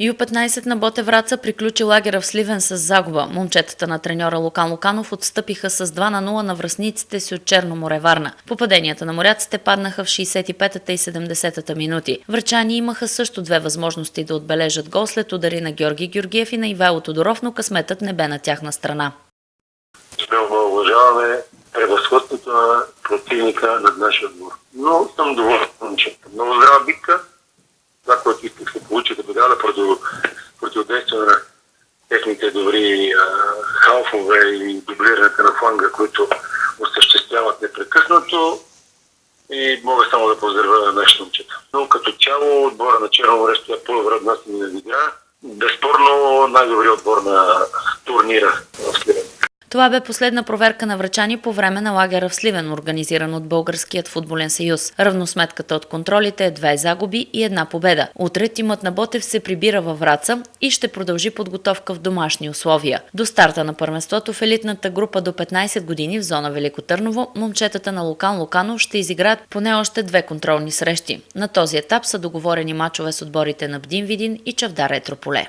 Ю-15 на Ботев Враца приключи лагера в Сливен с загуба. Момчетата на треньора Лукан Луканов отстъпиха с 2-0 на връстниците си от Черно море Варна. Попаденията на моряците паднаха в 65-та и 70-та минути. Врачани имаха също две възможности да отбележат гол след удари на Георги Георгиев и на Ивайло Тодоров, но късметът не бе на тяхна страна. Уважаваме превъзходството на противника над нашия отбор. Но съм доволен. Много здрава битка. Това, което исках се получи като победа противодействие на техните добри халфове и дублирането на фланга, които осъществяват непрекъснато. И мога само да поздравя нашите момчета. Но като цяло отбора на Черно море стоя по-добре от нас и на игра. Безспорно най-добрият отбор на турнира в Сливен. Това бе последна проверка на врачани по време на лагера в Сливен, организиран от Българският футболен съюз. Равносметката от контролите е 2 загуби и 1 победа. Утре тимът на Ботев се прибира във Враца и ще продължи подготовка в домашни условия. До старта на първенството в елитната група до 15 години в зона Велико Търново, момчетата на Лукан Луканов ще изиграят поне още 2 контролни срещи. На този етап са договорени мачове с отборите на Бдин Видин и Чавдар Етрополе.